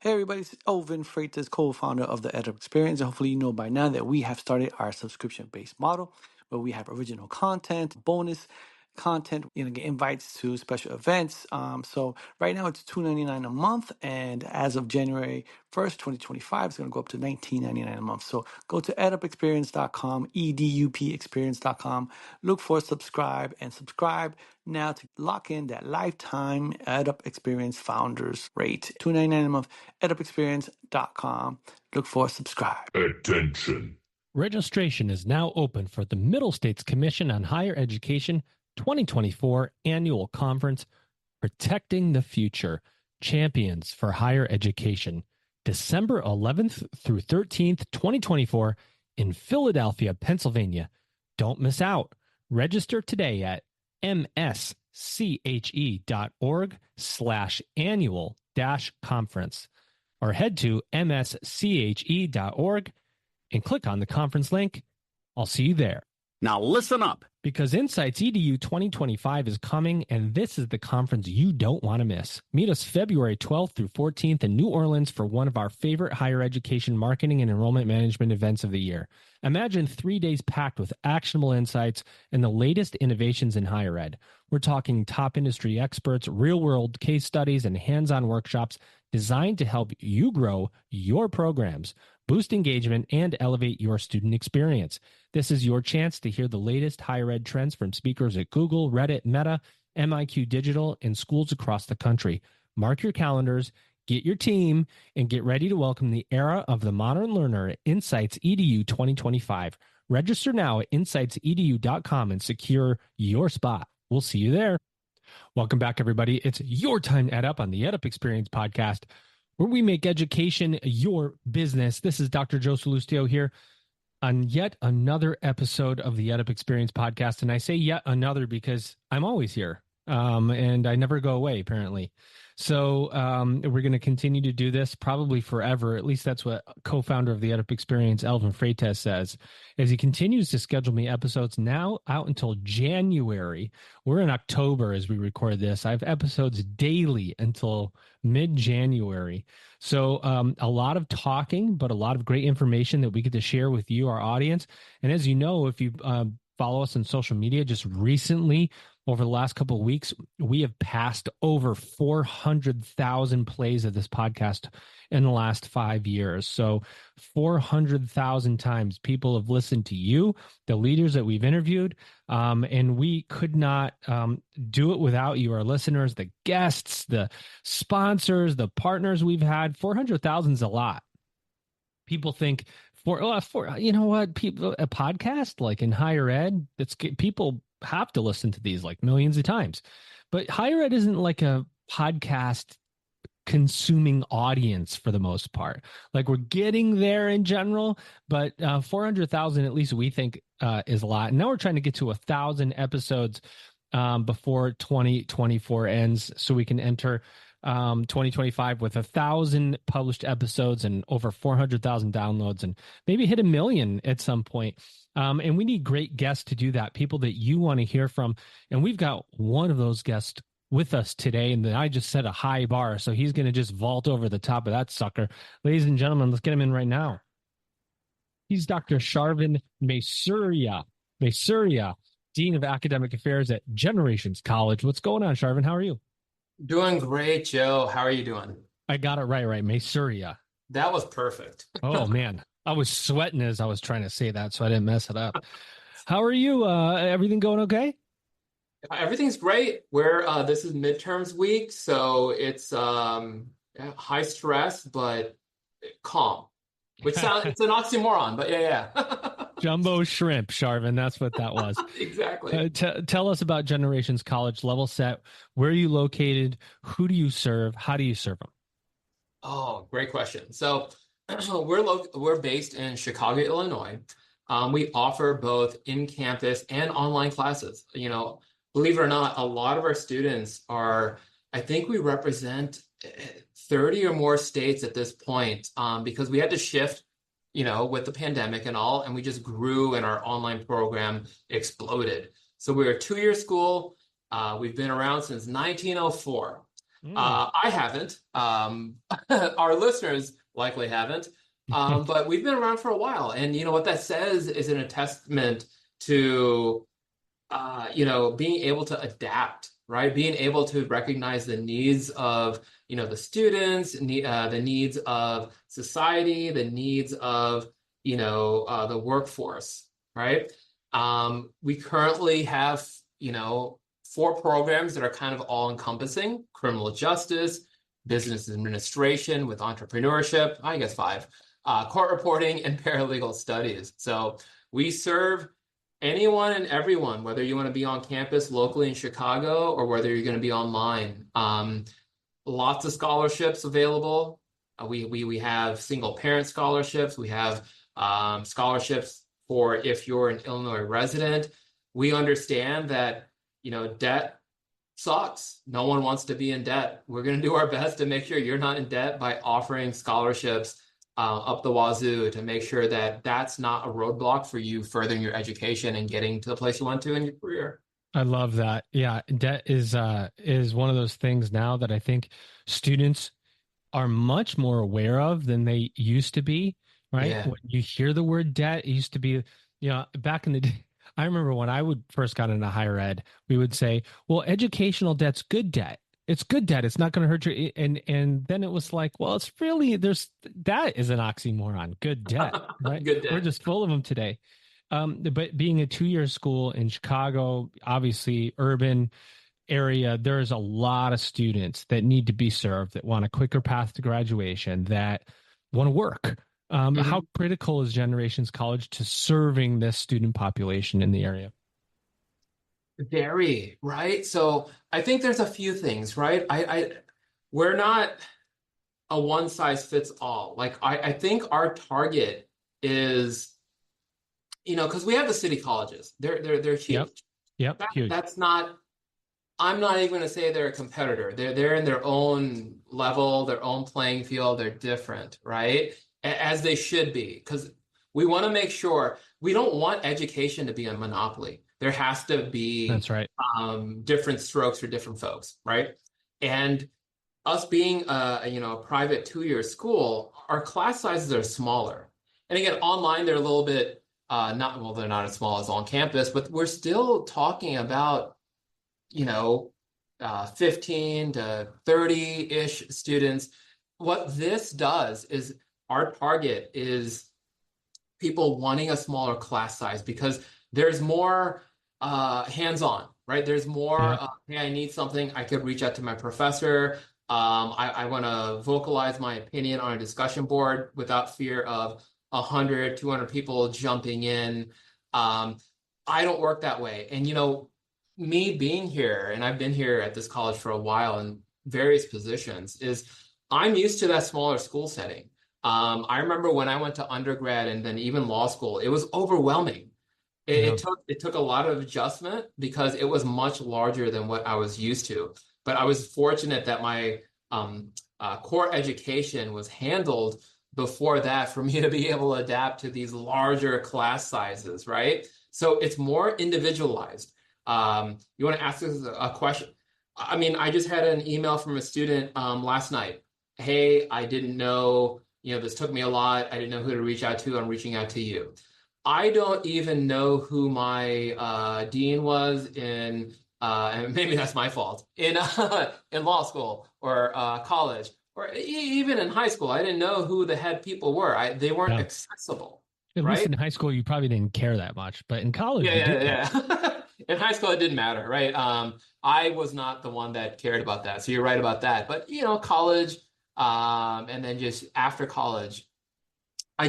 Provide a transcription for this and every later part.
Hey everybody, it's Elvin Freitas, co-founder of the Edit Experience. And hopefully you know by now that we have started our subscription-based model where we have original content, bonus content, get invites to special events. So right now it's $2.99 a month, and as of January 1st, 2025, it's going to go up to $19.99 a month. So go to edupexperience.com, edupexperience.com, look for subscribe now to lock in that lifetime EdUp Experience Founders rate. $2.99 a month, edupexperience.com. Look for subscribe. Attention. Registration is now open for the Middle States Commission on Higher Education 2024 Annual Conference, Protecting the Future, Champions for Higher Education, December 11th through 13th, 2024 in Philadelphia, Pennsylvania. Don't miss out. Register today at msche.org/annual-conference or head to msche.org and click on the conference link. I'll see you there. Now listen up. Because Insights EDU 2025 is coming, and this is the conference you don't want to miss. Meet us February 12th through 14th in New Orleans for one of our favorite higher education marketing and enrollment management events of the year. Imagine 3 days packed with actionable insights and the latest innovations in higher ed. We're talking top industry experts, real-world case studies, and hands-on workshops designed to help you grow your programs, boost engagement, and elevate your student experience. This is your chance to hear the latest higher ed trends from speakers at Google, Reddit, Meta, MIQ Digital, and schools across the country. Mark your calendars, get your team, and get ready to welcome the era of the modern learner at Insights EDU 2025. Register now at insightsedu.com and secure your spot. We'll see you there. Welcome back, everybody. It's your time to Ed Up on the Ed Up Experience podcast, where we make education your business. This is Dr. Joe Salustio here on yet another episode of the Ed Up Experience podcast. And I say yet another because I'm always here, and I never go away, apparently. So we're going to continue to do this probably forever. At least that's what co-founder of the Ed Up Experience, Elvin Freitas, says, as he continues to schedule me episodes now out until January. We're in October as we record this. I have episodes daily until mid-January. So a lot of talking, but a lot of great information that we get to share with you, our audience. And as you know, if you follow us on social media, just recently, over the last couple of weeks, we have passed over 400,000 plays of this podcast in the last 5 years. So 400,000 times people have listened to you, the leaders that we've interviewed, and we could not do it without you, our listeners, the guests, the sponsors, the partners we've had. 400,000 is a lot. People think you know what, people, a podcast like in higher ed, people have to listen to these like millions of times, but higher ed isn't like a podcast consuming audience for the most part. Like we're getting there in general, but 400,000 at least we think is a lot. And now we're trying to get to 1,000 episodes before 2024 ends, so we can enter 2025 with 1,000 published episodes and over 400,000 downloads, and maybe hit 1 million at some point. And we need great guests to do that, people that you want to hear from. And we've got one of those guests with us today, and I just set a high bar, so he's going to just vault over the top of that sucker. Ladies and gentlemen, let's get him in right now. He's Dr. Sharvin Maisuria, Dean of Academic Affairs at Generations College. What's going on, Sharvin? How are you? Doing great, Joe. How are you doing? I got it right. Maisuria. That was perfect. Oh, man. I was sweating as I was trying to say that, so I didn't mess it up. How are you? Everything going okay? Everything's great. This is midterms week, so it's high stress, but calm, which sounds, it's an oxymoron, but yeah. Jumbo shrimp, Sharvin. That's what that was. Exactly. Tell us about Generations College. Level set. Where are you located? Who do you serve? How do you serve them? Oh, great question. So we're based in Chicago, Illinois. We offer both in-campus and online classes. You know, believe it or not, a lot of our students I think we represent 30 or more states at this point, because we had to shift, with the pandemic and all, and we just grew and our online program exploded. So we're a 2-year school. We've been around since 1904. I haven't. Our listeners likely haven't. But we've been around for a while. And you know what that says is an testament to being able to adapt, right? Being able to recognize the needs of, the students, the needs of society, the needs of, the workforce, right? We currently have, 4 programs that are kind of all encompassing: criminal justice, business administration with entrepreneurship, I guess 5, court reporting, and paralegal studies. So we serve anyone and everyone, whether you want to be on campus locally in Chicago or whether you're going to be online. Lots of scholarships available. We have single parent scholarships. We have scholarships for if you're an Illinois resident. We understand that, debt sucks. No one wants to be in debt. We're going to do our best to make sure you're not in debt by offering scholarships up the wazoo to make sure that that's not a roadblock for you furthering your education and getting to the place you want to in your career. I love that. Yeah, debt is one of those things now that I think students are much more aware of than they used to be, right? Yeah. When you hear the word debt, it used to be, back in the day, I remember when I would first got into higher ed, we would say, well, educational debt's good debt. It's good debt. It's not going to hurt you. And then it was like, well, it's really, that is an oxymoron. Good debt, right? Good debt. We're just full of them today. But being a 2-year school in Chicago, obviously urban area, there's a lot of students that need to be served, that want a quicker path to graduation, that want to work. How critical is Generations College to serving this student population in the area? Very, right? So I think there's a few things, right? We're not a one size fits all. Like I think our target is, because we have the city colleges. They're huge. Yep. Huge. That's not, I'm not even going to say they're a competitor. They're in their own level, their own playing field. They're different, right? As they should be, because we want to make sure we don't want education to be a monopoly. There has to be That's right. Different strokes for different folks, right? And us being a private 2-year school, our class sizes are smaller. And again, online they're a little bit they're not as small as on campus, but we're still talking about 15 to 30-ish students. What this does is our target is people wanting a smaller class size because there's more hands-on, right? There's more, hey, I need something. I could reach out to my professor. I want to vocalize my opinion on a discussion board without fear of 100, 200 people jumping in. I don't work that way. And, me being here, and I've been here at this college for a while in various positions, is I'm used to that smaller school setting. I remember when I went to undergrad and then even law school, it was overwhelming. It took a lot of adjustment because it was much larger than what I was used to. But I was fortunate that my core education was handled before that for me to be able to adapt to these larger class sizes, right? So it's more individualized. You want to ask us a question? I mean, I just had an email from a student last night. Hey, I didn't know, this took me a lot. I didn't know who to reach out to. I'm reaching out to you. I don't even know who my dean was in, and maybe that's my fault, in law school or college, or even in high school. I didn't know who the head people were. They weren't accessible. At least in high school, you probably didn't care that much, but in college, you did. In high school, it didn't matter, right? I was not the one that cared about that. So you're right about that. But, college, and then just after college, I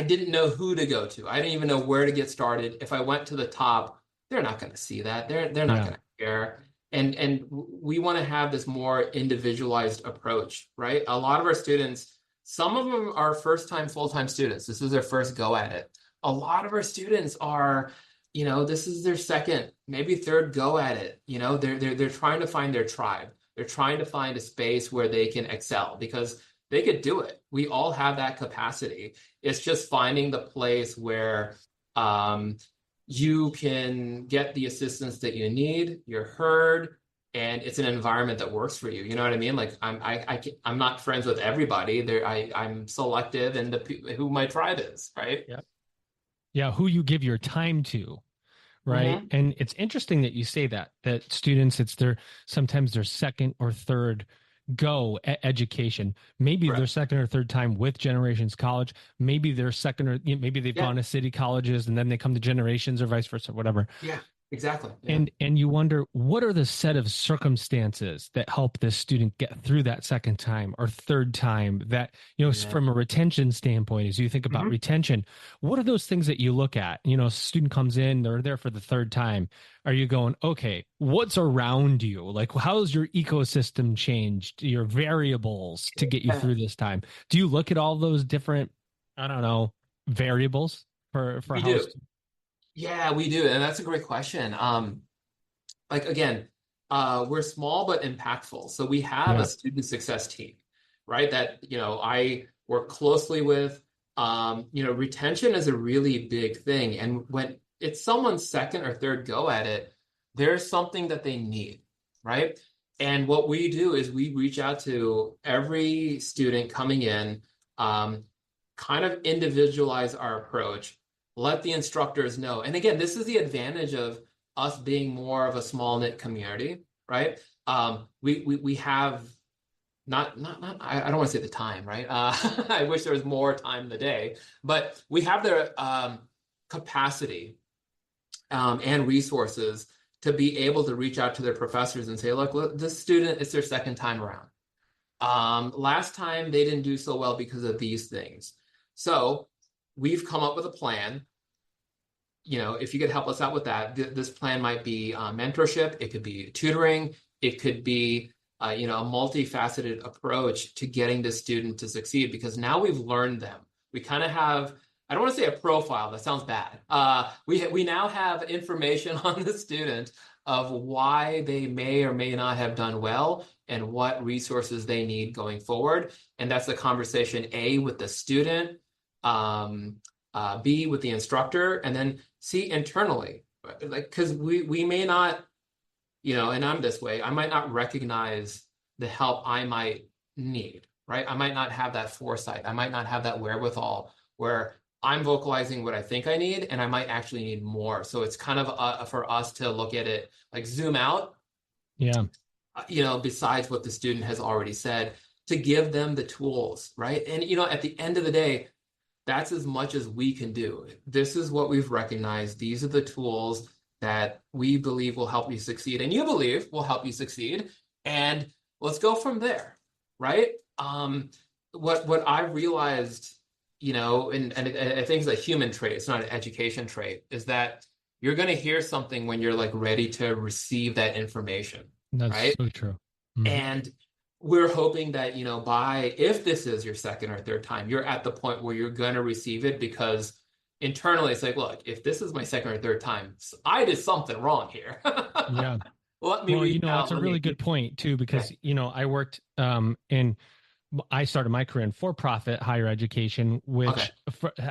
didn't know who to go to. I didn't even know where to get started. If I went to the top, they're not going to see that. They're not going to care. And we want to have this more individualized approach, right? A lot of our students, some of them are first-time, full-time students. This is their first go at it. A lot of our students are, this is their second, maybe third go at it. They're trying to find their tribe. They're trying to find a space where they can excel because they could do it. We all have that capacity. It's just finding the place where you can get the assistance that you need. You're heard. and it's an environment that works for you. You know what I mean? Like I'm not friends with everybody. I'm selective in who my tribe is, right? Yeah. Yeah, who you give your time to, right? Mm-hmm. And it's interesting that you say that students, sometimes their second or third go at education. Maybe their Correct. second or third time with Generations College. Maybe their second or maybe they've Yeah. gone to city colleges and then they come to Generations or vice versa, whatever. Yeah. Exactly. Yeah. And you wonder, what are the set of circumstances that help this student get through that second time or third time, that, Yeah. from a retention standpoint, as you think about Mm-hmm. retention, what are those things that you look at? A student comes in, they're there for the third time. Are you going, okay, what's around you? Like, how's your ecosystem changed, your variables to get you Yeah. through this time? Do you look at all those different, I don't know, variables for We how do. Yeah, we do. And that's a great question. Like again, we're small but impactful. So we have a yeah, student success team, right? That, I work closely with. Retention is a really big thing. And when it's someone's second or third go at it, there's something that they need, right? And what we do is we reach out to every student coming in, kind of individualize our approach, let the instructors know. And again, this is the advantage of us being more of a small knit community, right? We have not I don't want to say the time, right? I wish there was more time in the day, but we have the capacity and resources to be able to reach out to their professors and say, look, this student, it's their second time around. Last time they didn't do so well because of these things. So we've come up with a plan. If you could help us out with that, this plan might be mentorship. It could be tutoring. It could be, a multifaceted approach to getting the student to succeed, because now we've learned them. We kind of have, I don't want to say a profile, that sounds bad. We now have information on the student of why they may or may not have done well and what resources they need going forward. And that's the conversation A, with the student, B, with the instructor, and then C, internally. Like, because we may not, and I'm this way, I might not recognize the help I might need, right? I might not have that foresight. I might not have that wherewithal where I'm vocalizing what I think I need, and I might actually need more. So it's kind of for us to look at it, like zoom out, yeah, besides what the student has already said, to give them the tools, right? And, at the end of the day, that's as much as we can do. This is what we've recognized. These are the tools that we believe will help you succeed, and you believe will help you succeed. And let's go from there, right? What I realized, and I think it's a human trait, it's not an education trait, is that you're going to hear something when you're like ready to receive that information, that's right? so true. Mm-hmm. And we're hoping that, if this is your second or third time, you're at the point where you're going to receive it, because internally it's like, look, if this is my second or third time, I did something wrong here. Yeah. Let me reach out. It's a really good point too, because, I worked I started my career in for-profit higher education, which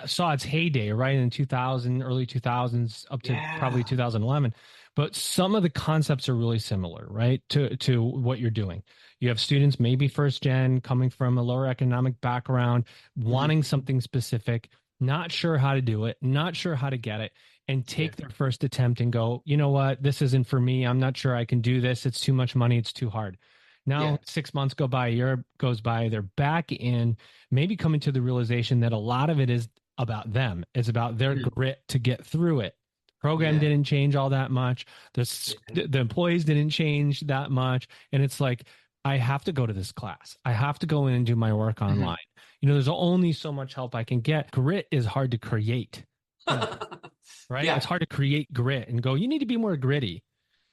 saw its heyday right in 2000, early 2000s up to probably 2011. But some of the concepts are really similar, right, to what you're doing. You have students, maybe first gen, coming from a lower economic background, wanting something specific, not sure how to do it, not sure how to get it, and take their first attempt and go, you know what, this isn't for me. I'm not sure I can do this. It's too much money. It's too hard. Now, 6 months go by, a year goes by, they're back in, maybe coming to the realization that a lot of it is about them. It's about their grit to get through it. Program didn't change all that much. The employees didn't change that much. And it's like, I have to go to this class. I have to go in and do my work online. There's only so much help I can get. Grit is hard to create, right? Yeah. It's hard to create grit and go, you need to be more gritty.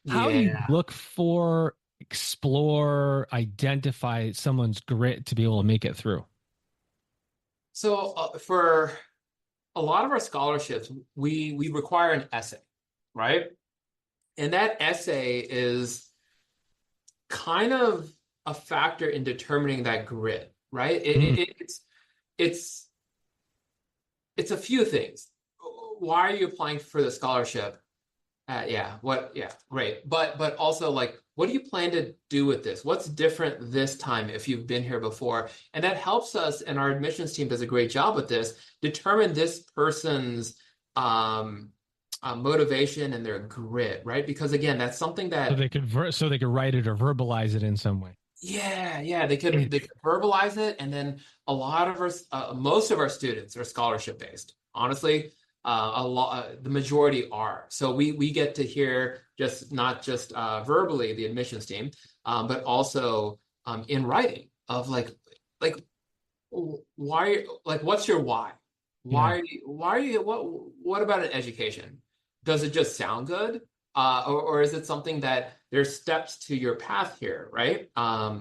How do you look for, explore, identify someone's grit to be able to make it through? So for a lot of our scholarships, we require an essay, right? And that essay is kind of a factor in determining that grit, right? It's a few things. Why are you applying for the scholarship? Great. But also, like, what do you plan to do with this? What's different this time if you've been here before? And that helps us, and our admissions team does a great job with this, determine this person's motivation and their grit, right? Because again, that's something So that they could write it or verbalize it in some way. yeah, they could verbalize it, and then a lot of our most of our students are scholarship based. Honestly, the majority are. So we get to hear just not just verbally the admissions team, but also in writing of like why what's your why? Yeah. Why are you what about an education? Does it just sound good? Or is it something that there's steps to your path here, right? Are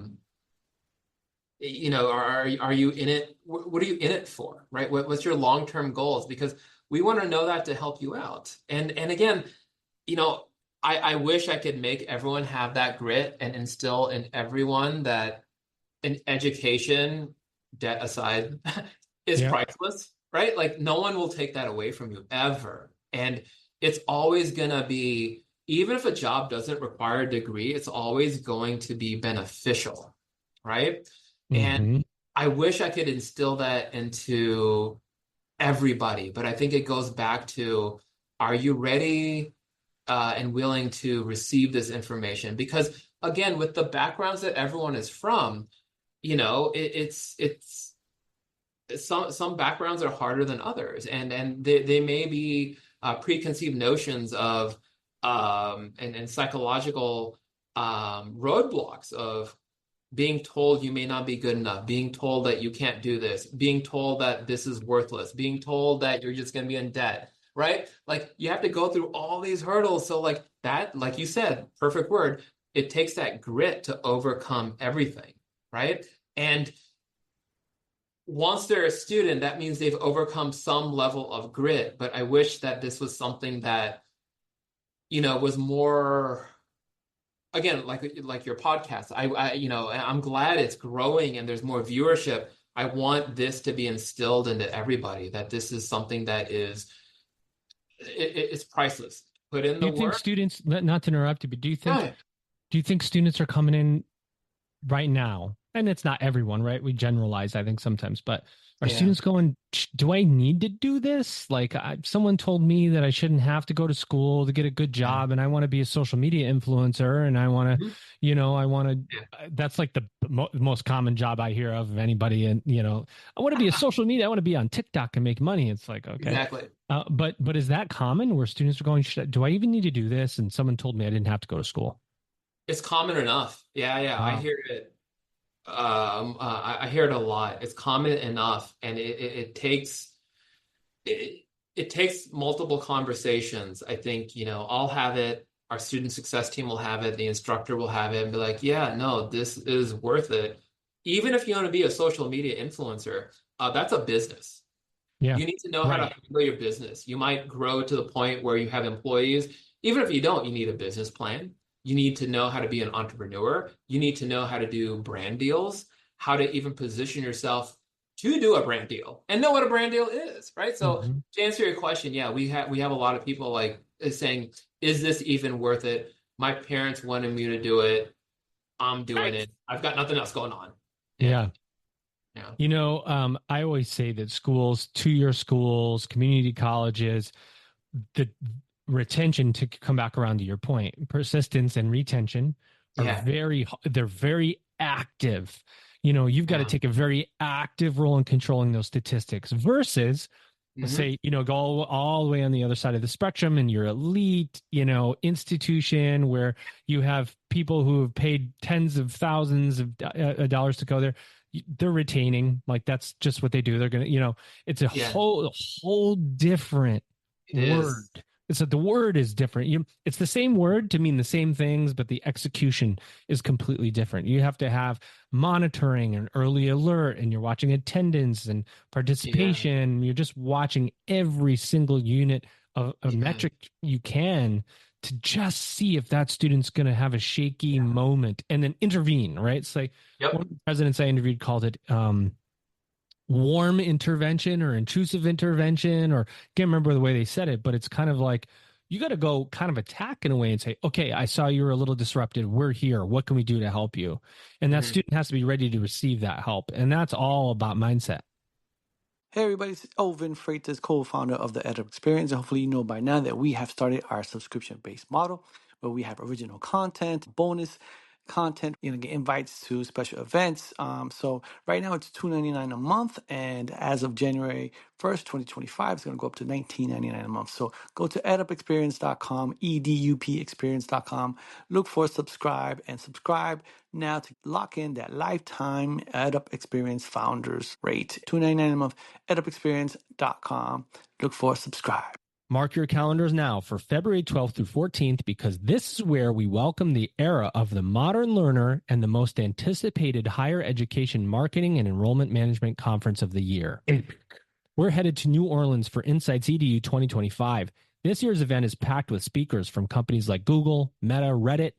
you in it? What are you in it for, right? What's your long-term goals? Because we want to know that to help you out. And again, you know, I wish I could make everyone have that grit and instill in everyone that an education, debt aside, is Yeah. priceless, right? Like no one will take that away from you ever. And it's always gonna be, even if a job doesn't require a degree, it's always going to be beneficial, right? And Hmm. I wish I could instill that into everybody, but I think it goes back to, are you ready and willing to receive this information? Because again, with the backgrounds that everyone is from, it's some backgrounds are harder than others, and they may be preconceived notions of and psychological roadblocks of being told you may not be good enough, being told that you can't do this, being told that this is worthless, being told that you're just going to be in debt, right? Like you have to go through all these hurdles. So like that, like you said, perfect word, it takes that grit to overcome everything, right? And once they're a student, that means they've overcome some level of grit. But I wish that this was something that, was more, again, like your podcast. I'm glad it's growing and there's more viewership. I want this to be instilled into everybody, that this is something that it's priceless. Put in Do the you think work. students, not to interrupt you, but Yeah. do you think students are coming in right now? And it's not everyone, right? We generalize, I think sometimes, but are Yeah. students going, do I need to do this? Like someone told me that I shouldn't have to go to school to get a good Yeah. job. And I want to be a social media influencer. And I want to, Mhm. I want to, Yeah. that's like the most common job I hear of anybody. And, I want to be a social media. I want to be on TikTok and make money. It's like, okay. Exactly. But is that common where students are going, do I even need to do this? And someone told me I didn't have to go to school. It's common enough. Yeah. I Wow. hear it. I hear it a lot. It's common enough, and it, it takes multiple conversations. I think, I'll have it, our student success team will have it, the instructor will have it, and be like, yeah, no, this is worth it. Even if you want to be a social media influencer, that's a business. Yeah. You need to know how to Right. handle your business. You might grow to the point where you have employees. Even if you don't, you need a business plan. You need to know how to be an entrepreneur. You need to know how to do brand deals, how to even position yourself to do a brand deal and know what a brand deal is, right? So Hmm. to answer your question, yeah, we have a lot of people like saying, is this even worth it? My parents wanted me to do it. I'm doing it. I've got nothing else going on. And Yeah. yeah, I always say that schools, 2-year schools, community colleges, the retention, to come back around to your point, persistence and retention yeah, they're very active. You've got to yeah. take a very active role in controlling those statistics versus, let's Hmm. say, go all the way on the other side of the spectrum and your elite, institution where you have people who have paid tens of thousands of dollars to go there. They're retaining, like that's just what they do. They're gonna, it's a Yeah, whole different it word. is. It's that the word is different. It's the same word to mean the same things, but the execution is completely different. You have to have monitoring and early alert, and you're watching attendance and Yeah, participation. You're just watching every single unit of a yeah. metric you can to just see if that student's going to have a shaky moment and then intervene, right? It's like one Yep. of the presidents I interviewed called it warm intervention or intrusive intervention, or I can't remember the way they said it, but it's kind of like you got to go kind of attack in a way and say, okay, I saw you were a little disrupted. We're here. What can we do to help you? And that student has to be ready to receive that help. And that's all about mindset. Hey everybody, it's Elvin Freitas, co-founder of the Edit Experience. And hopefully you know by now that we have started our subscription-based model where we have original content, bonus content, get invites to special events. So right now it's $2.99 a month, and as of January 1st, 2025, it's going to go up to $19.99 a month. So go to edupexperience.com, edupexperience.com, look for subscribe now to lock in that lifetime EdUp Experience founders rate. $2.99 a month, edupexperience.com. Look for subscribe. Mark your calendars now for February 12th through 14th, because this is where we welcome the era of the modern learner and the most anticipated higher education marketing and enrollment management conference of the year. We're headed to New Orleans for Insights EDU 2025. This year's event is packed with speakers from companies like Google, Meta, Reddit,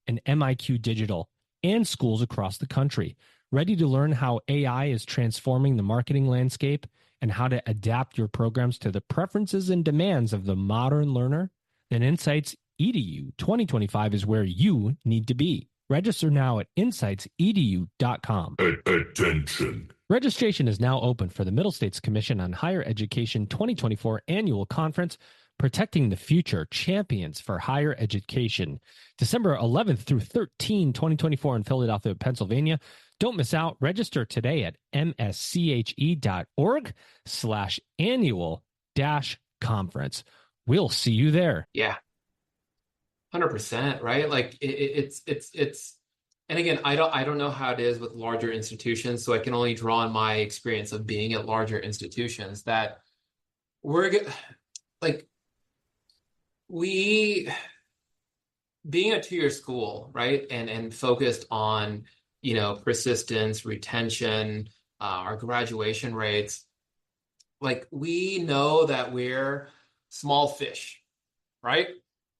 and MIQ Digital, and schools across the country. Ready to learn how AI is transforming the marketing landscape and how to adapt your programs to the preferences and demands of the modern learner? Then Insights EDU 2025 is where you need to be. Register now at insightsedu.com. Attention. Registration is now open for the Middle States Commission on Higher Education 2024 Annual Conference, Protecting the Future, Champions for Higher Education, December 11th through 13, 2024 in Philadelphia, Pennsylvania. Don't miss out. Register today at msche.org/annual-conference. We'll see you there. Yeah. 100%, right? Like it's and again, I don't know how it is with larger institutions, so I can only draw on my experience of being at larger institutions that we being a 2-year school, right? And focused on, persistence, retention, our graduation rates. Like, we know that we're small fish, right?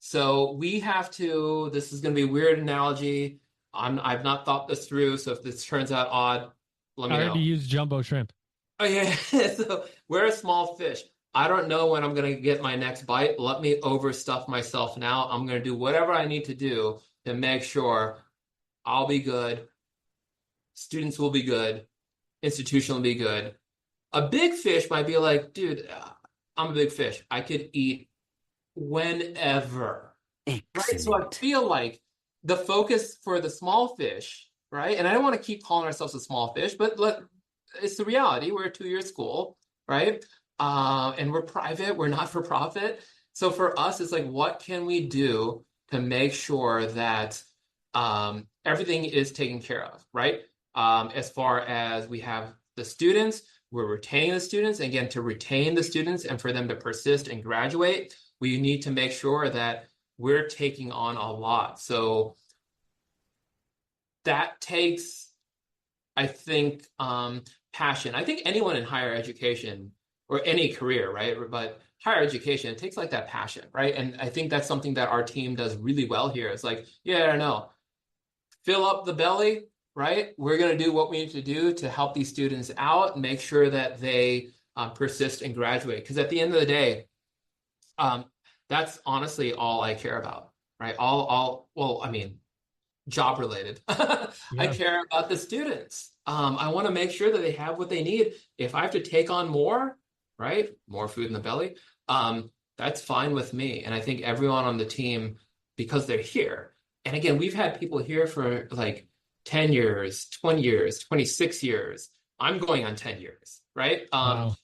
So we have to, this is going to be a weird analogy. I've not thought this through, so if this turns out odd, let me know. I already used jumbo shrimp. Oh, yeah. So we're a small fish. I don't know when I'm going to get my next bite. Let me overstuff myself now. I'm going to do whatever I need to do to make sure I'll be good, students will be good, institution will be good. A big fish might be like, dude, I'm a big fish. I could eat whenever. Excellent. Right? So I feel like the focus for the small fish, right? And I don't want to keep calling ourselves a small fish, but it's the reality. We're a 2-year school, right? And we're private, we're not for profit. So for us, it's like, what can we do to make sure that everything is taken care of, right? As far as we have the students, we're retaining the students. Again, to retain the students and for them to persist and graduate, we need to make sure that we're taking on a lot. So that takes, I think, passion. I think anyone in higher education or any career, right? But higher education, it takes like that passion, right? And I think that's something that our team does really well here. It's like, yeah, I don't know, fill up the belly, right? We're going to do what we need to do to help these students out and make sure that they persist and graduate. Because at the end of the day, that's honestly all I care about, right? Job related. Yeah. I care about the students. I want to make sure that they have what they need. If I have to take on more, right? More food in the belly, that's fine with me. And I think everyone on the team, because they're here. And again, we've had people here for like 10 years, 20 years, 26 years. I'm going on 10 years, right? Wow.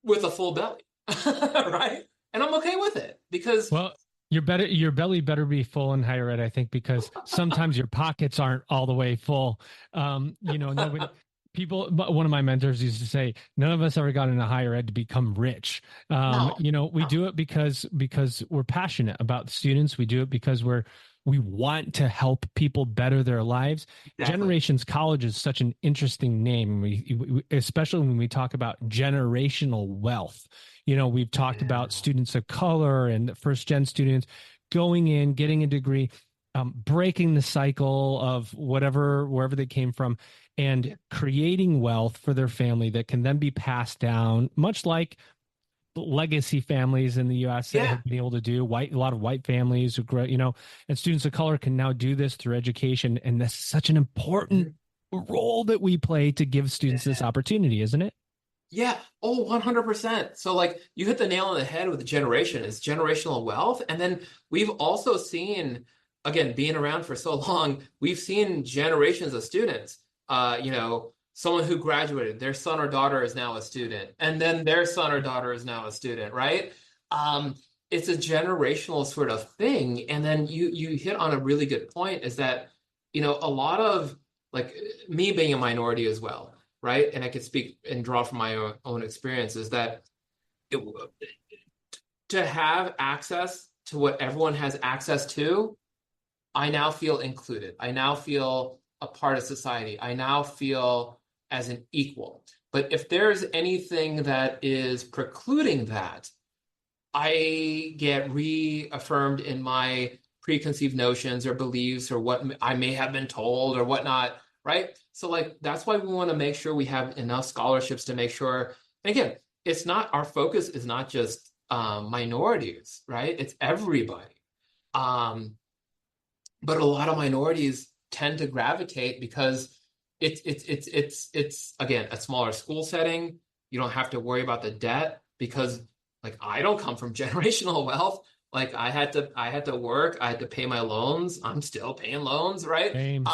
With a full belly, right? And I'm okay with it because... Well, your belly better be full in higher ed, I think, because sometimes your pockets aren't all the way full. One of my mentors used to say, none of us ever got into higher ed to become rich. We do it because we're passionate about the students. We do it because we want to help people better their lives. Exactly. Generations College is such an interesting name. We especially when we talk about generational wealth. We've talked about students of color and first gen students going in, getting a degree, breaking the cycle of wherever they came from, and creating wealth for their family that can then be passed down, much like legacy families in the U.S. that Yeah. have been able to do. A lot of white families who grow, and students of color can now do this through education. And that's such an important role that we play to give students this opportunity, isn't it? Yeah. Oh, 100%. So like you hit the nail on the head with the generation. It's generational wealth. And then we've also seen, again, being around for so long, we've seen generations of students. Someone who graduated, their son or daughter is now a student, and then their son or daughter is now a student, right? It's a generational sort of thing. And then you hit on a really good point is that, a lot of like me being a minority as well, right? And I could speak and draw from my own experiences that it, to have access to what everyone has access to, I now feel included. I now feel a part of society. I now feel as an equal. But if there's anything that is precluding that, I get reaffirmed in my preconceived notions or beliefs or what I may have been told or whatnot, right? So like that's why we want to make sure we have enough scholarships to make sure. And again, it's not our focus is not just minorities, right? It's everybody. But a lot of minorities tend to gravitate because it's again a smaller school setting. You don't have to worry about the debt because like I don't come from generational wealth. Like I had to work, I had to pay my loans. I'm still paying loans, right? Same.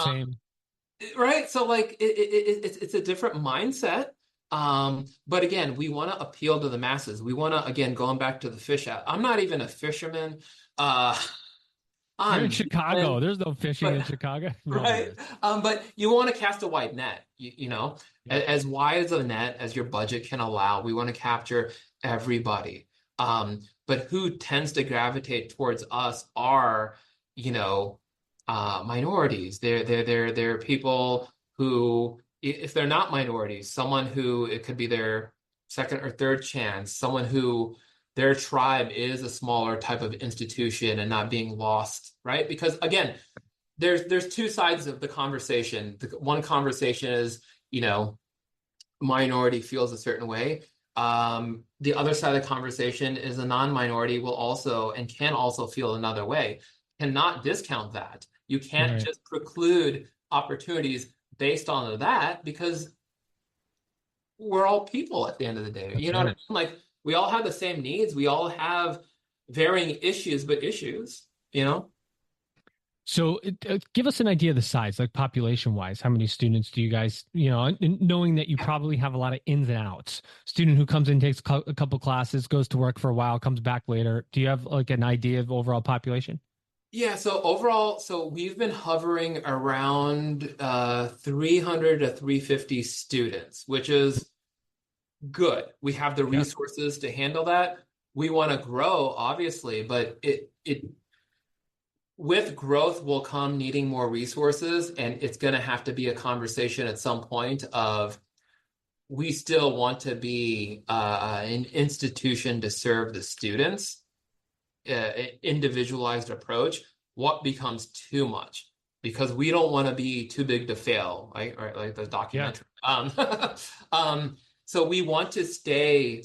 Right. So like it's a different mindset. But again, we want to appeal to the masses. We want to, again, going back to the fish out. I'm not even a fisherman. You're in I'm Chicago. There's no fishing in Chicago. No, right. But you want to cast a wide net, Yeah. as wide as a net as your budget can allow. We want to capture everybody. But who tends to gravitate towards us are, minorities. They're people who, if they're not minorities, someone who it could be their second or third chance, someone who their tribe is a smaller type of institution and not being lost, right? Because again, there's two sides of the conversation. The one conversation is, minority feels a certain way. The other side of the conversation is a non-minority will also and can also feel another way. Cannot discount that. You can't just preclude opportunities based on that because we're all people at the end of the day. That's You know what I right. mean? Like we all have the same needs. We all have varying issues, but issues. So give us an idea of the size, like population wise. How many students do you guys, knowing that you probably have a lot of ins and outs? Student who comes in, takes a couple classes, goes to work for a while, comes back later. Do you have like an idea of overall population? Yeah, so overall, we've been hovering around 300 to 350 students, which is good. We have the Yeah. resources to handle that. We want to grow, obviously, but it with growth will come needing more resources, and it's going to have to be a conversation at some point of we still want to be an institution to serve the students, individualized approach. What becomes too much? Because we don't want to be too big to fail, right? Or like the documentary. So we want to stay,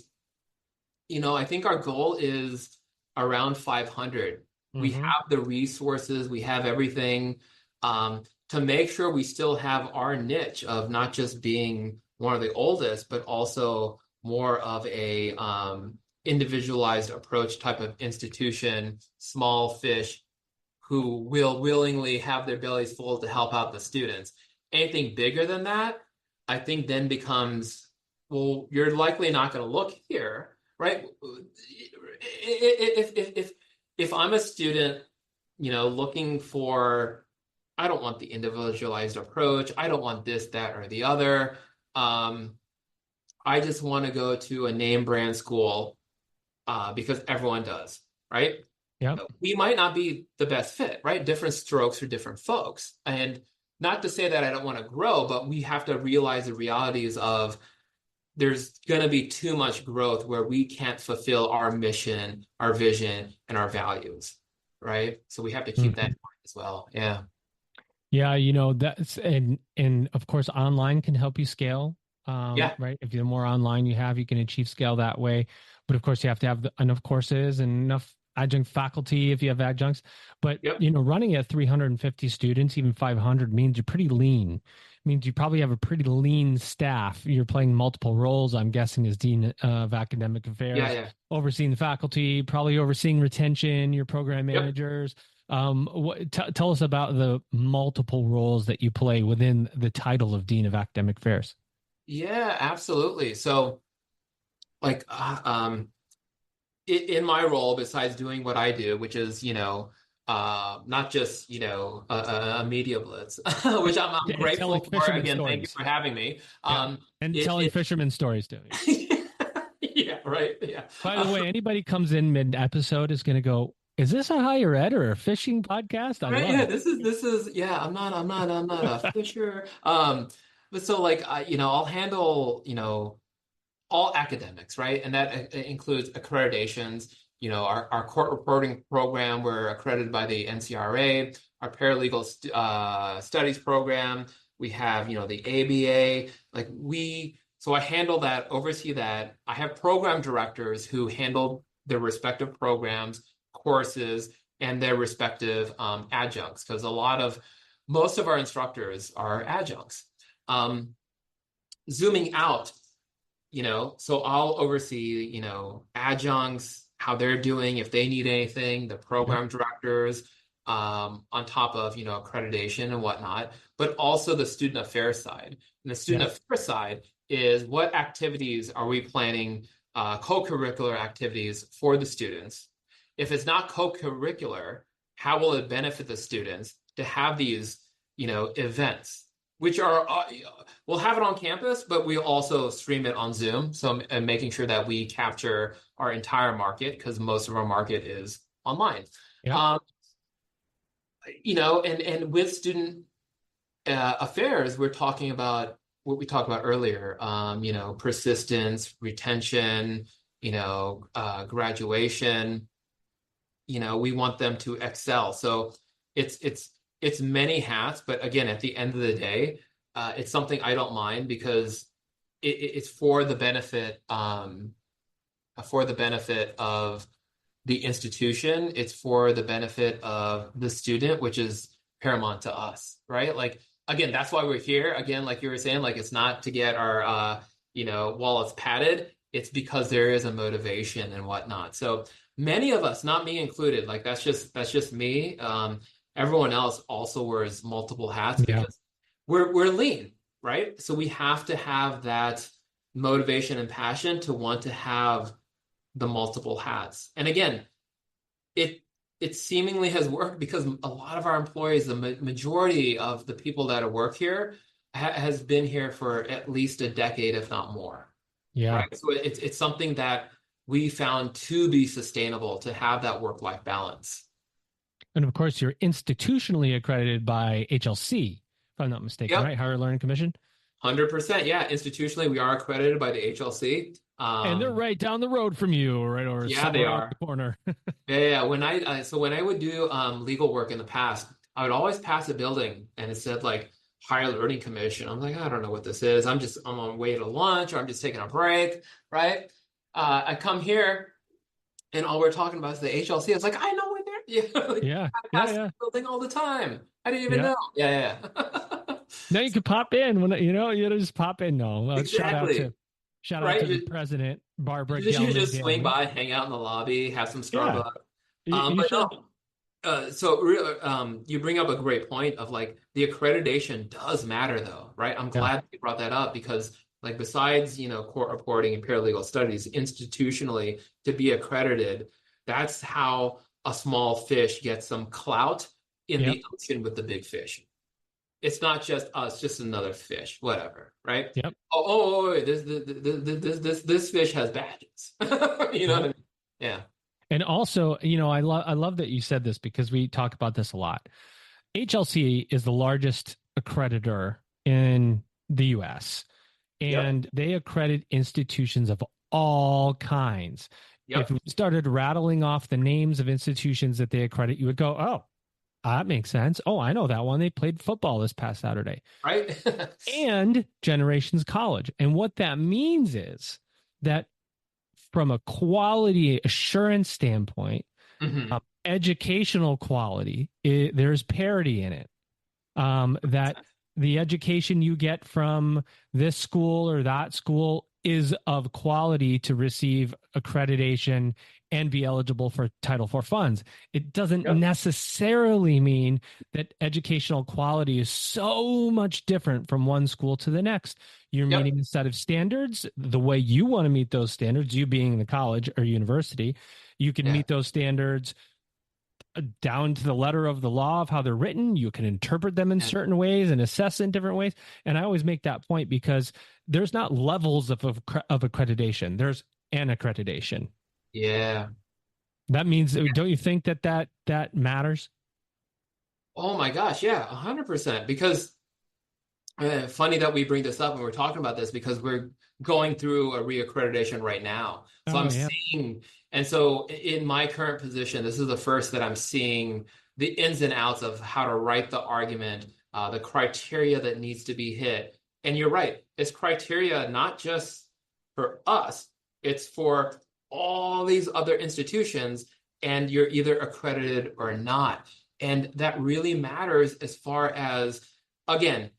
I think our goal is around 500. We have the resources, we have everything to make sure we still have our niche of not just being one of the oldest, but also more of a individualized approach type of institution, small fish who will willingly have their bellies full to help out the students. Anything bigger than that, I think then becomes, well, you're likely not going to look here, right? If I'm a student, looking for, I don't want the individualized approach. I don't want this, that, or the other. I just want to go to a name brand school because everyone does, right? Yeah. We might not be the best fit, right? Different strokes for different folks. And not to say that I don't want to grow, but we have to realize the realities of there's going to be too much growth where we can't fulfill our mission, our vision, and our values, right? So we have to keep that in mind as well. Yeah. Yeah, that's and of course online can help you scale. Yeah. right? If the more online you have, you can achieve scale that way. But of course, you have to have enough courses and enough adjunct faculty if you have adjuncts. But, Yep. running at 350 students, even 500 means you're pretty lean. Means you probably have a pretty lean staff. You're playing multiple roles, I'm guessing, as Dean of Academic Yeah. Affairs, Yeah. overseeing the faculty, probably overseeing retention, your program Yep. managers. Tell us about the multiple roles that you play within the title of Dean of Academic Affairs. Yeah, absolutely. So, like, in my role, besides doing what I do, which is, not just, a media blitz, which I'm And telling grateful for. fisherman Again, thank you stories. for having me. Yeah. And telling fisherman stories too. Yeah, right. Yeah. By the way, anybody comes in mid-episode is going to go, is this a higher ed or a fishing podcast? I Right, love yeah, it. this is yeah, I'm not a fisher. But so like I'll handle, all academics, right? And that includes accreditations. Our court reporting program, we're accredited by the NCRA, our paralegal studies program, we have, the ABA, so I handle that, oversee that. I have program directors who handle their respective programs, courses, and their respective adjuncts, because most of our instructors are adjuncts. Zooming out, so I'll oversee, adjuncts, how they're doing, if they need anything, the Yep. program directors, on top of, accreditation and whatnot, but also the student affairs side. And the student affairs side is what activities are we planning, co-curricular activities for the students? If it's not co-curricular, how will it benefit the students to have these, events, which are, we'll have it on campus, but we also stream it on Zoom. So and making sure that we capture our entire market, because most of our market is online. Yep. And with student affairs, we're talking about what we talked about earlier, persistence, retention, graduation. We want them to excel. So it's many hats, but again, at the end of the day, it's something I don't mind, because it's for the benefit of the institution. It's for the benefit of the student, which is paramount to us, right? Like, again, that's why we're here. Again, like you were saying, like, it's not to get our wallets padded. It's because there is a motivation and whatnot. So many of us, not me included, like that's just me. Everyone else also wears multiple hats, Yeah. because we're lean, right? So we have to have that motivation and passion to want to have the multiple hats. And again, it seemingly has worked, because a lot of our employees, the majority of the people that have worked here has been here for at least a decade, if not more. Yeah. Right. So it's something that we found to be sustainable, to have that work-life balance. And of course, you're institutionally accredited by HLC, if I'm not mistaken, Yep. right? Higher Learning Commission. 100%. Yeah. Institutionally, we are accredited by the HLC. And they're right down the road from you, right? Or Yeah, they somewhere around are. the corner. Yeah. When I would do legal work in the past, I would always pass a building and it said like Higher Learning Commission. I'm like, I don't know what this is. I'm on way to lunch, or I'm just taking a break, right? I come here and all we're talking about is the HLC. I was like, I know where they're. Yeah, like, Yeah. I pass the building all the time. I didn't even Yeah. know. Yeah. Now you could pop in when you just pop in. No, Exactly. shout out Right? to the president, Barbara. You should just swing Gelman-Daly. by, hang out in the lobby, have some Yeah, Starbucks. you But should. no. You bring up a great point of like the accreditation does matter though, right? I'm glad you brought that up, because like besides, court reporting and paralegal studies, institutionally to be accredited, that's how a small fish gets some clout in the ocean with the big fish. It's not just us, just another fish, whatever, right? Yep. Wait, this fish has badges. You know what I mean? Yeah. And also, I love that you said this, because we talk about this a lot. HLC is the largest accreditor in the US, and they accredit institutions of all kinds. Yep. If we started rattling off the names of institutions that they accredit, you would go, oh, That makes sense. Oh, I know that one. They played football this past Saturday. right? And Generations College. And what that means is that from a quality assurance standpoint, Hmm. educational quality, there's parity in it. That the education you get from this school or that school is of quality to receive accreditation and be eligible for Title IV funds. It doesn't Yep. necessarily mean that educational quality is so much different from one school to the next. You're Yep. meeting a set of standards the way you want to meet those standards, you being in the college or university. You can Yeah. meet those standards down to the letter of the law of how they're written. You can interpret them in Yeah. certain ways and assess in different ways. And I always make that point because there's not levels of accreditation. There's an accreditation. Yeah. That means, don't you think that matters? Oh my gosh. Yeah. 100%. Because funny that we bring this up and we're talking about this because we're going through a reaccreditation right now. So Oh I'm yeah, seeing, and so in my current position, this is the first that I'm seeing the ins and outs of how to write the argument, the criteria that needs to be hit. And you're right, it's criteria not just for us, it's for all these other institutions, and you're either accredited or not. And that really matters as far as, again,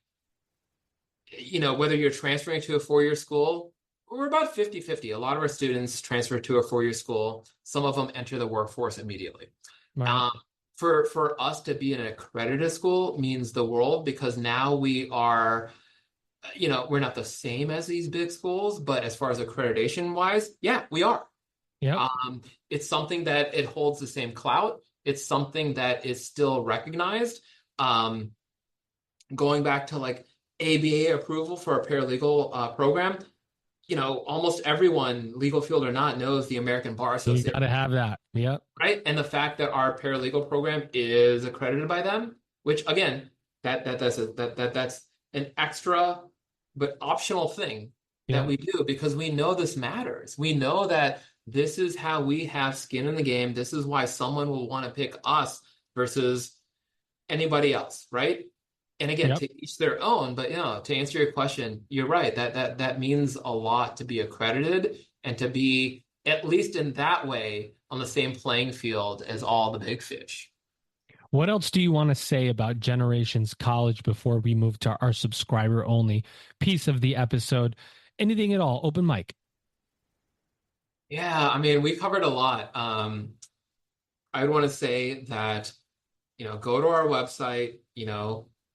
whether you're transferring to a four-year school, we're about 50-50. A lot of our students transfer to a four-year school. Some of them enter the workforce immediately. right. Um, for us to be in an accredited school means the world because now we are, we're not the same as these big schools, but as far as accreditation wise, yeah, we are. Yep. It's something that it holds the same clout. It's something that is still recognized. Um, Going back to like ABA approval for a paralegal program, almost everyone, legal field or not, knows the American Bar You Association, got to have that. Yep. right? And the fact that our paralegal program is accredited by them, which again, that's an extra but optional thing that Yep. we do because we know this matters. We know that this is how we have skin in the game. This is why someone will want to pick us versus anybody else, right? And again, Yep. to each their own, but to answer your question, you're right. That means a lot to be accredited and to be at least in that way on the same playing field as all the big fish. What else do you want to say about Generations College before we move to our subscriber only piece of the episode? Anything at all? Open mic. Yeah, I mean, we covered a lot. I would want to say that, go to our website,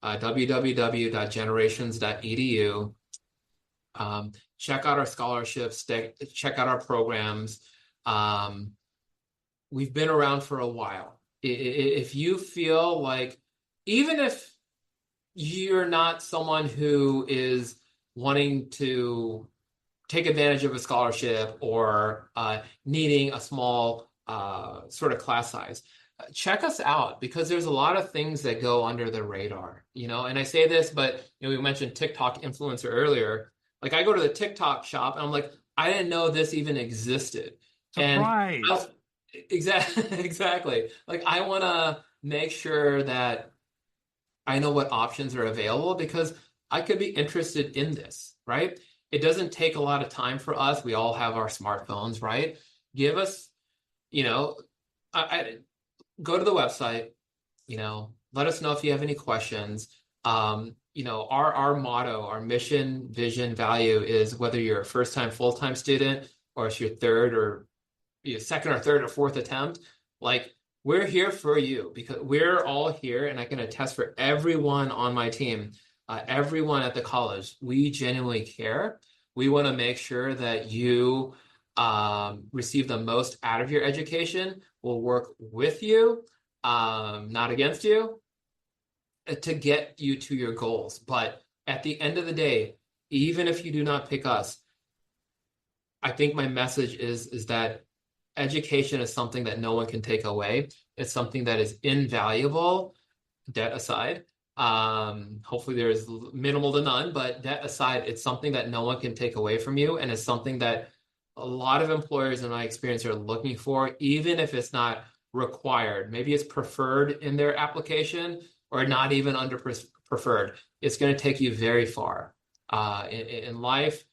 www.generations.edu. Check out our scholarships, check out our programs. We've been around for a while. If you feel like, even if you're not someone who is wanting to take advantage of a scholarship or needing a small sort of class size, check us out because there's a lot of things that go under the radar, and I say this, but we mentioned TikTok influencer earlier. Like I go to the TikTok shop and I'm like, I didn't know this even existed. And Surprise. exactly. Like I want to make sure that I know what options are available because I could be interested in this, right? It doesn't take a lot of time for us. We all have our smartphones, right? Give us, you know, I go to the website, let us know if you have any questions. Our motto, our mission, vision, value is whether you're a first-time full-time student or it's your third or your second or third or fourth attempt, like we're here for you because we're all here, and I can attest for everyone on my team, everyone at the college, we genuinely care. We want to make sure that you receive the most out of your education. We'll work with you, not against you, to get you to your goals. But at the end of the day, even if you do not pick us, I think my message is that education is something that no one can take away. It's something that is invaluable, debt aside. Hopefully there's minimal to none, but debt aside, it's something that no one can take away from you. And it's something that a lot of employers in my experience are looking for, even if it's not required. Maybe it's preferred in their application or not even under preferred. It's going to take you very far in life,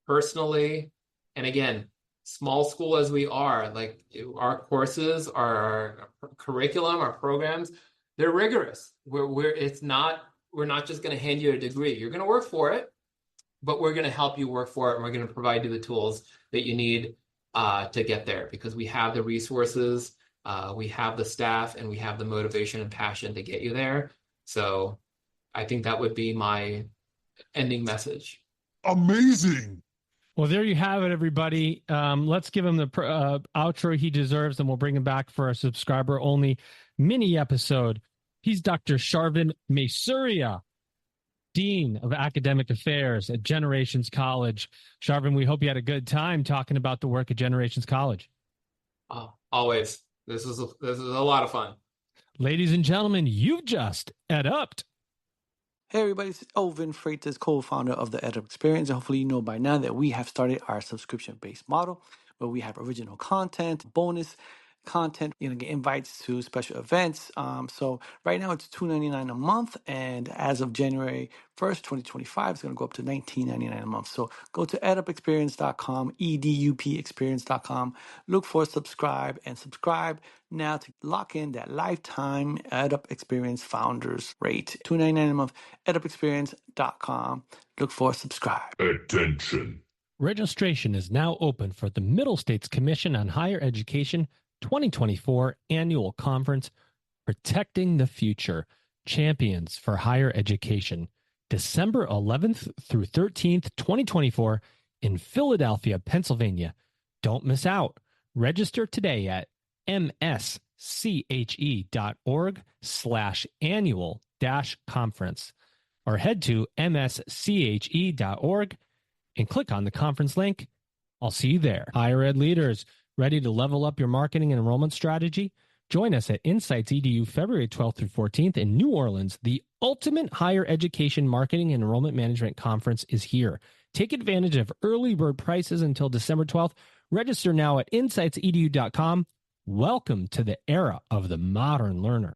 personally. And again, small school as we are, like our courses, our curriculum, our programs, they're rigorous. We're not just going to hand you a degree. You're going to work for it, but we're going to help you work for it, and we're going to provide you the tools that you need to get there, because we have the resources, we have the staff, and we have the motivation and passion to get you there. So I think that would be my ending message. Amazing. Well, there you have it, everybody. Let's give him the outro he deserves, and we'll bring him back for a subscriber-only mini episode. He's Dr. Sharvin Maisuria, Dean of Academic Affairs at Generations College. Sharvin, we hope you had a good time talking about the work at Generations College. Always. This is a lot of fun. Ladies and gentlemen, you've just ed-upped. Hey everybody, it's Elvin Freitas, co-founder of the EdUp Experience, and hopefully you know by now that we have started our subscription-based model where we have original content, bonus content, get invites to special events. So right now it's $2.99 a month, and as of January 1st, 2025, it's going to go up to $19.99 a month. So go to edupexperience.com, edupexperience.com, look for subscribe now to lock in that lifetime EdUp Experience founders rate. $2.99 a month, edupexperience.com, look for subscribe. Attention. Registration is now open for the Middle States Commission on Higher Education 2024 Annual Conference, Protecting the Future, Champions for Higher Education, December 11th through 13th, 2024 in Philadelphia, Pennsylvania. Don't miss out. Register today at msche.org/annual-conference or head to msche.org and click on the conference link. I'll see you there. Higher ed leaders, ready to level up your marketing and enrollment strategy? Join us at Insights EDU February 12th through 14th in New Orleans. The ultimate higher education marketing and enrollment management conference is here. Take advantage of early bird prices until December 12th. Register now at insightsedu.com. Welcome to the era of the modern learner.